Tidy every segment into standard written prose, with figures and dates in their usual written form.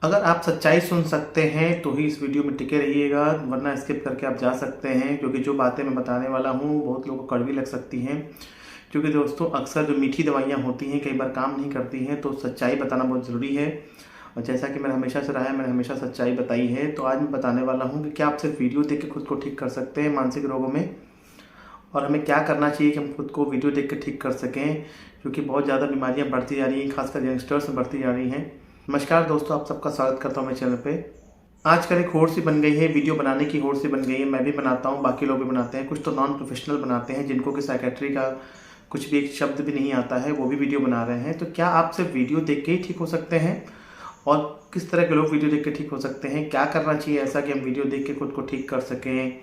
अगर आप सच्चाई सुन सकते हैं तो ही इस वीडियो में टिके रहिएगा, वरना स्किप करके आप जा सकते हैं, क्योंकि जो बातें मैं बताने वाला हूँ बहुत लोगों को कड़वी लग सकती हैं। क्योंकि दोस्तों अक्सर जो मीठी दवाइयाँ होती हैं कई बार काम नहीं करती हैं, तो सच्चाई बताना बहुत ज़रूरी है। और जैसा कि मैंने हमेशा से रहा है, मैंने हमेशा सच्चाई बताई है। तो आज मैं बताने वाला हूँ कि क्या आप सिर्फ वीडियो देख के खुद को ठीक कर सकते हैं मानसिक रोगों में, और हमें क्या करना चाहिए कि हम खुद को वीडियो देख के ठीक कर सकें, क्योंकि बहुत ज़्यादा बीमारियां बढ़ती जा रही हैं, खासकर यंगस्टर्स में बढ़ती जा रही हैं। नमस्कार दोस्तों, आप सबका स्वागत करता हूं मेरे चैनल पे। आजकल एक होड़ सी बन गई है, वीडियो बनाने की होड़ सी बन गई है। मैं भी बनाता हूं, बाकी लोग भी बनाते हैं, कुछ तो नॉन प्रोफेशनल बनाते हैं जिनको कि साइकेट्री का कुछ भी एक शब्द भी नहीं आता है, वो भी वीडियो बना रहे हैं। तो क्या आप सिर्फ वीडियो देख के ही ठीक हो सकते हैं, और किस तरह के लोग वीडियो देख के ठीक हो सकते हैं, क्या करना चाहिए ऐसा कि हम वीडियो देख के खुद को ठीक कर सकें,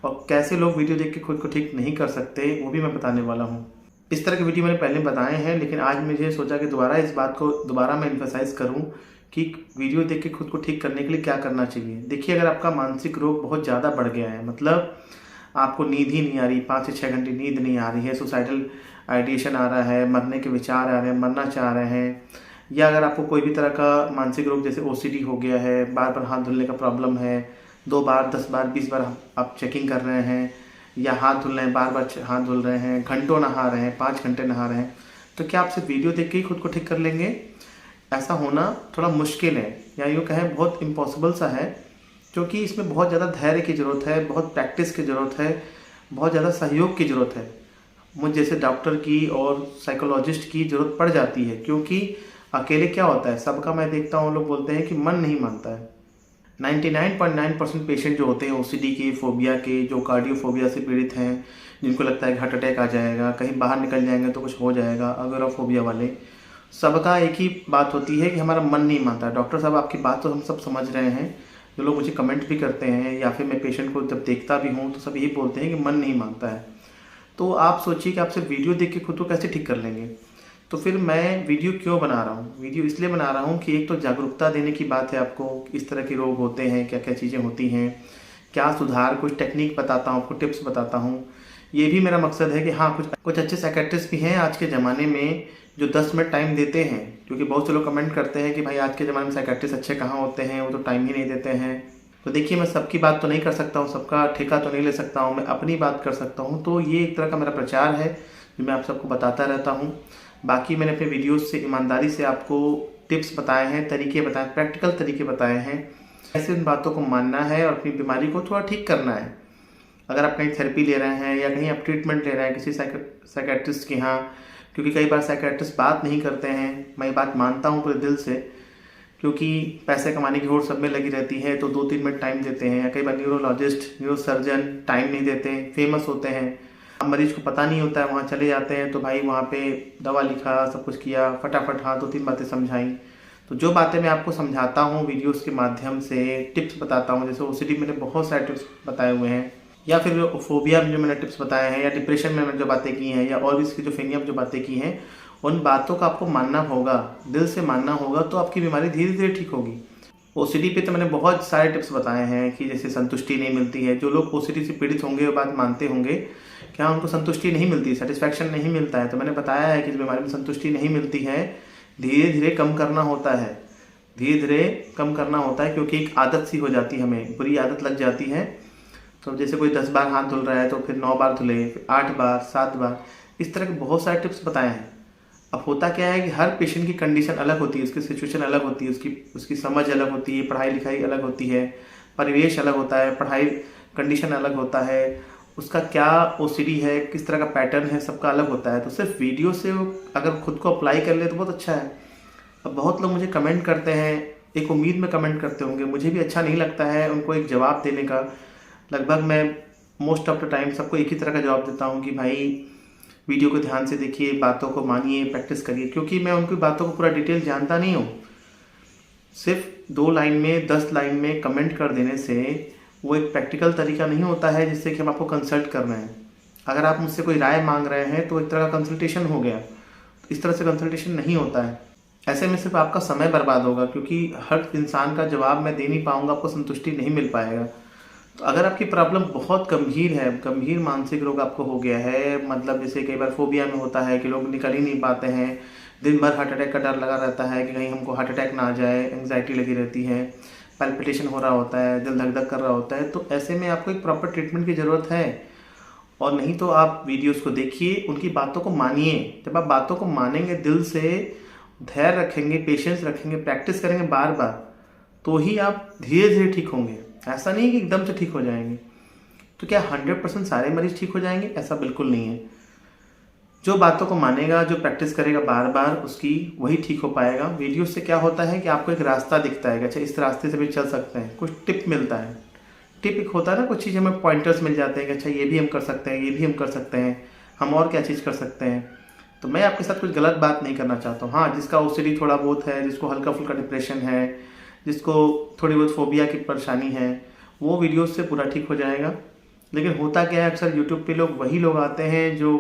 और कैसे लोग वीडियो देख के खुद को ठीक नहीं कर सकते, वो भी मैं बताने वाला हूँ। इस तरह के वीडियो मैंने पहले बताए हैं, लेकिन आज मुझे सोचा कि दोबारा इस बात को दोबारा मैं एम्फसाइज करूँ कि वीडियो देख के खुद को ठीक करने के लिए क्या करना चाहिए। देखिए, अगर आपका मानसिक रोग बहुत ज़्यादा बढ़ गया है, मतलब आपको नींद ही नहीं आ रही, 5 से 6 घंटे नींद नहीं आ रही है, सुसाइडल आइडिएशन आ रहा है, मरने के विचार आ रहे हैं, मरना चाह रहे हैं, या अगर आपको कोई भी तरह का मानसिक रोग जैसे ओसीडी हो गया है, बार बार हाथ धुलने का प्रॉब्लम है, 2 बार 10 बार 20 बार आप चेकिंग कर रहे हैं, या हाथ धुल रहे हैं, बार बार हाथ धुल रहे हैं, घंटों नहा रहे हैं, 5 घंटे नहा रहे हैं, तो क्या आप सिर्फ वीडियो देख के ही खुद को ठीक कर लेंगे? ऐसा होना थोड़ा मुश्किल है, या यूँ कहें बहुत इम्पॉसिबल सा है, क्योंकि इसमें बहुत ज़्यादा धैर्य की ज़रूरत है, बहुत प्रैक्टिस की ज़रूरत है, बहुत ज़्यादा सहयोग की ज़रूरत है। मुझ जैसे डॉक्टर की और साइकोलॉजिस्ट की ज़रूरत पड़ जाती है, क्योंकि अकेले क्या होता है, सबका मैं देखता हूँ लोग बोलते हैं कि मन नहीं मानता है। 99.9% पेशेंट जो होते हैं ओसीडी के, फोबिया के, जो कार्डियोफोबिया से पीड़ित हैं, जिनको लगता है कि हार्ट अटैक आ जाएगा, कहीं बाहर निकल जाएंगे तो कुछ हो जाएगा, अगोराफोबिया वाले, सबका एक ही बात होती है कि हमारा मन नहीं मानता। डॉक्टर साहब, आपकी बात तो हम सब समझ रहे हैं, जो लोग मुझे कमेंट भी करते हैं या फिर मैं पेशेंट को जब देखता भी हूँ तो सब यही बोलते हैं कि मन नहीं मानता है। तो आप सोचिए कि आप सिर्फ वीडियो देख के खुद को कैसे ठीक कर लेंगे। तो फिर मैं वीडियो क्यों बना रहा हूँ? वीडियो इसलिए बना रहा हूँ कि एक तो जागरूकता देने की बात है आपको, इस तरह के रोग होते हैं, क्या क्या चीज़ें होती हैं, क्या सुधार, कुछ टेक्निक बताता हूँ, आपको टिप्स बताता हूँ। ये भी मेरा मकसद है कि हाँ, कुछ अच्छे साइकेट्रिस्ट भी हैं आज के ज़माने में जो 10 मिनट टाइम देते हैं, क्योंकि बहुत से लोग कमेंट करते हैं कि भाई आज के ज़माने में साइकेट्रिस्ट अच्छे कहाँ होते हैं, वो तो टाइम ही नहीं देते हैं। तो देखिए, मैं सबकी बात तो नहीं कर सकता हूँ, सबका ठेका तो नहीं ले सकता हूँ, मैं अपनी बात कर सकता हूँ। तो ये एक तरह का मेरा प्रचार है जो मैं आप सबको बताता रहता हूँ। बाकी मैंने अपने वीडियोस से ईमानदारी से आपको टिप्स बताए हैं, तरीके बताए, प्रैक्टिकल तरीके बताए हैं, ऐसे उन बातों को मानना है और अपनी बीमारी को थोड़ा ठीक करना है। अगर आप कहीं थेरेपी ले रहे हैं या कहीं आप ट्रीटमेंट ले रहे हैं किसी साइकेट्रिस्ट के यहाँ, क्योंकि कई बार साइकेट्रिस्ट बात नहीं करते हैं, मैं ये बात मानता हूँ पूरे दिल से, क्योंकि पैसे कमाने की होड़ सब में लगी रहती है, तो 2-3 मिनट टाइम देते हैं। या कई बार न्यूरोलॉजिस्ट, न्यूरोसर्जन टाइम नहीं देते, फेमस होते हैं, अब मरीज को पता नहीं होता है, वहाँ चले जाते हैं, तो भाई वहाँ पे दवा लिखा, सब कुछ किया, फटाफट हाँ 2-3 बातें समझाई। तो जो बातें मैं आपको समझाता हूँ वीडियोस के माध्यम से, टिप्स बताता हूँ, जैसे ओसीडी मैंने बहुत सारे टिप्स बताए हुए हैं, या फिर फोबिया में जो मैंने टिप्स बताए हैं, या डिप्रेशन में मैंने जो बातें की हैं, या और भी स्किज़ोफ्रेनिया में जो बातें की हैं, उन बातों का आपको मानना होगा, दिल से मानना होगा, तो आपकी बीमारी धीरे धीरे ठीक होगी। ओसीडी पे तो मैंने बहुत सारे टिप्स बताए हैं कि जैसे संतुष्टि नहीं मिलती है, जो लोग ओसीडी से पीड़ित होंगे वो बात मानते होंगे, क्या उनको संतुष्टि नहीं मिलती, सेटिस्फैक्शन नहीं मिलता है। तो मैंने बताया है कि इस बीमारी में संतुष्टि नहीं मिलती है, धीरे धीरे कम करना होता है, धीरे धीरे कम करना होता है, क्योंकि एक आदत सी हो जाती है, हमें बुरी आदत लग जाती है। तो जैसे कोई 10 बार हाथ धुल रहा है तो फिर 9 बार धुले, फिर 8 बार, 7 बार, इस तरह के बहुत सारे टिप्स बताए हैं। अब होता क्या है कि हर पेशेंट की कंडीशन अलग होती है, उसकी सिचुएशन अलग होती है, उसकी समझ अलग होती है, पढ़ाई लिखाई अलग होती है, परिवेश अलग होता है, पढ़ाई कंडीशन अलग होता है, उसका क्या ओसीडी है, किस तरह का पैटर्न है, सबका अलग होता है। तो सिर्फ वीडियो से अगर खुद को अप्लाई कर ले तो बहुत अच्छा है। अब बहुत लोग मुझे कमेंट करते हैं, एक उम्मीद में कमेंट करते होंगे, मुझे भी अच्छा नहीं लगता है उनको एक जवाब देने का। लगभग मैं मोस्ट ऑफ द टाइम सबको एक ही तरह का जवाब देता हूँ कि भाई वीडियो को ध्यान से देखिए, बातों को मानिए, प्रैक्टिस करिए, क्योंकि मैं उनकी बातों को पूरा डिटेल जानता नहीं हूँ। सिर्फ 2 लाइन में, 10 लाइन में कमेंट कर देने से वो एक प्रैक्टिकल तरीका नहीं होता है जिससे कि हम आपको कंसल्ट कर रहे हैं। अगर आप मुझसे कोई राय मांग रहे हैं तो एक तरह का कंसल्टेशन हो गया, इस तरह से कंसल्टेशन नहीं होता है। ऐसे में सिर्फ आपका समय बर्बाद होगा, क्योंकि हर इंसान का जवाब मैं दे नहीं पाऊँगा, आपको संतुष्टि नहीं मिल पाएगा। तो अगर आपकी प्रॉब्लम बहुत गंभीर है, गंभीर मानसिक रोग आपको हो गया है, मतलब जैसे कई बार फोबिया में होता है कि लोग निकल ही नहीं पाते हैं, दिन भर हार्ट अटैक का डर लगा रहता है कि कहीं हमको हार्ट अटैक ना आ जाए, एंग्जाइटी लगी रहती है, पैल्पिटेशन हो रहा होता है, दिल धक धक कर रहा होता है, तो ऐसे में आपको एक प्रॉपर ट्रीटमेंट की ज़रूरत है। और नहीं तो आप वीडियोस को देखिए, उनकी बातों को मानिए। जब आप बातों को मानेंगे, दिल से धैर्य रखेंगे, पेशेंस रखेंगे, प्रैक्टिस करेंगे बार बार, तो ही आप धीरे धीरे ठीक होंगे। ऐसा नहीं कि एकदम से ठीक हो जाएंगे। तो क्या 100% सारे मरीज ठीक हो जाएंगे? ऐसा बिल्कुल नहीं है। जो बातों को मानेगा, जो प्रैक्टिस करेगा बार बार, उसकी वही ठीक हो पाएगा। वीडियो से क्या होता है कि आपको एक रास्ता दिखता है कि अच्छा इस रास्ते से भी चल सकते हैं, कुछ टिप मिलता है। टिप एक होता है ना, कुछ चीज़ हमें पॉइंटर्स मिल जाते हैं कि अच्छा ये भी हम कर सकते हैं, ये भी हम कर सकते हैं, हम और क्या चीज़ कर सकते हैं। तो मैं आपके साथ कुछ गलत बात नहीं करना चाहता हूँ। हाँ, जिसका ओसीडी थोड़ा बहुत है, जिसको हल्का फुल्का डिप्रेशन है, जिसको थोड़ी बहुत फोबिया की परेशानी है, वो वीडियोस से पूरा ठीक हो जाएगा। लेकिन होता क्या है, अक्सर यूट्यूब पे वही लोग आते हैं जो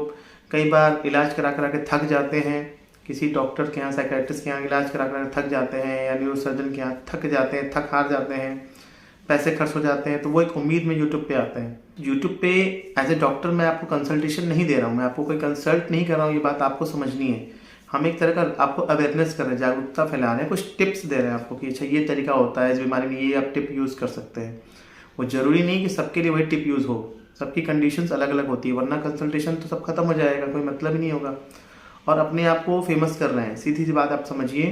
कई बार इलाज करा करा के थक जाते हैं, किसी डॉक्टर के यहाँ, साइकेट्रिस्ट के यहाँ इलाज करा करा के थक जाते हैं, या न्यूरोसर्जन के यहाँ थक जाते हैं, थक हार जाते हैं, पैसे खर्च हो जाते हैं, तो वो एक उम्मीद में यूट्यूब पे आते हैं। यूट्यूब पे एज ए डॉक्टर मैं आपको कंसल्टेशन नहीं दे रहा हूँ, मैं आपको कोई कंसल्ट नहीं कर रहा हूँ, ये बात आपको समझनी है। हम एक तरह का आपको अवेयरनेस कर रहे हैं, जागरूकता फैला रहे हैं, कुछ टिप्स दे रहे हैं आपको कि अच्छा ये तरीका होता है, इस बीमारी में ये आप टिप यूज़ कर सकते हैं। वो ज़रूरी नहीं कि सबके लिए वही टिप यूज़ हो, सबकी कंडीशंस अलग अलग होती है, वरना कंसल्टेशन तो सब खत्म हो जाएगा, कोई मतलब ही नहीं होगा। और अपने आप को फेमस कर रहे हैं, सीधी सी बात आप समझिए।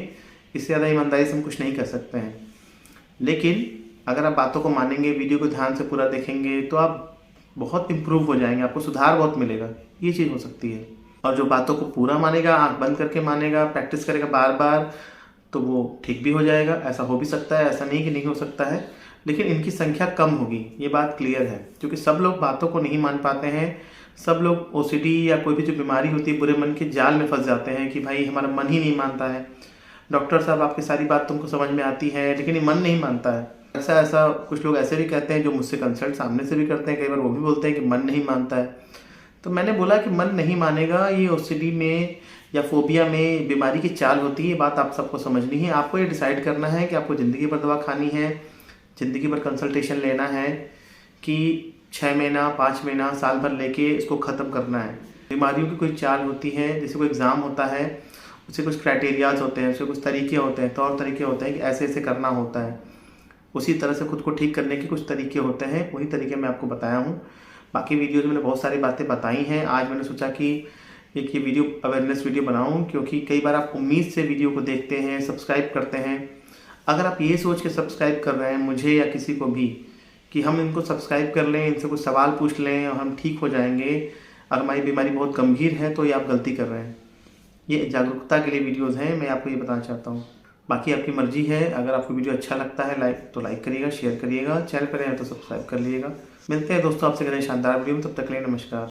इससे ज़्यादा ईमानदारी से हम कुछ नहीं कर सकते हैं। लेकिन अगर आप बातों को मानेंगे, वीडियो को ध्यान से पूरा देखेंगे, तो आप बहुत इम्प्रूव हो जाएंगे, आपको सुधार बहुत मिलेगा। ये चीज़ हो सकती है। और जो बातों को पूरा मानेगा, आंख बंद करके मानेगा, प्रैक्टिस करेगा बार बार, तो वो ठीक भी हो जाएगा। ऐसा हो भी सकता है, ऐसा नहीं कि नहीं हो सकता है, लेकिन इनकी संख्या कम होगी, ये बात क्लियर है। क्योंकि सब लोग बातों को नहीं मान पाते हैं। सब लोग ओसीडी या कोई भी जो बीमारी होती है, बुरे मन के जाल में फंस जाते हैं कि भाई हमारा मन ही नहीं मानता है। डॉक्टर साहब आपकी सारी बात तुमको समझ में आती है, लेकिन ये मन नहीं मानता है। ऐसा कुछ लोग ऐसे भी कहते हैं जो मुझसे कंसल्ट सामने से भी करते हैं, कई बार वो भी बोलते हैं कि मन नहीं मानता है। तो मैंने बोला कि मन नहीं मानेगा, ये ओसीडी में या फोबिया में बीमारी की चाल होती है। ये बात आप सबको समझनी है। आपको ये डिसाइड करना है कि आपको ज़िंदगी भर दवा खानी है, ज़िंदगी भर कंसल्टेशन लेना है, कि 6 महीना, 5 महीना, साल भर लेके इसको ख़त्म करना है। बीमारियों की कोई चाल होती है, जैसे कोई एग्ज़ाम होता है, उससे कुछ क्राइटेरियाज होते हैं, उससे कुछ तरीके होते हैं, तौर तरीके होते हैं कि ऐसे ऐसे करना होता है। उसी तरह से खुद को ठीक करने के कुछ तरीके होते हैं, वही तरीके मैं आपको बताया हूँ। बाकी वीडियोज़ में मैंने बहुत सारी बातें बताई हैं। आज मैंने सोचा कि एक ये वीडियो अवेयरनेस वीडियो बनाऊँ, क्योंकि कई बार आप उम्मीद से वीडियो को देखते हैं, सब्सक्राइब करते हैं। अगर आप ये सोच के सब्सक्राइब कर रहे हैं, मुझे या किसी को भी, कि हम इनको सब्सक्राइब कर लें, इनसे कुछ सवाल पूछ लें और हम ठीक हो जाएंगे, अगर हमारी बीमारी बहुत गंभीर है, तो ये आप गलती कर रहे हैं। ये जागरूकता के लिए वीडियोज़ हैं, मैं आपको ये बताना चाहता हूँ। बाकी आपकी मर्जी है। अगर आपको वीडियो अच्छा लगता है लाइक करिएगा, शेयर करिएगा, चैनल पर हैं तो सब्सक्राइब कर लीजिएगा। मिलते हैं दोस्तों आपसे करें शानदार वीडियो में, तब तक के लिए नमस्कार।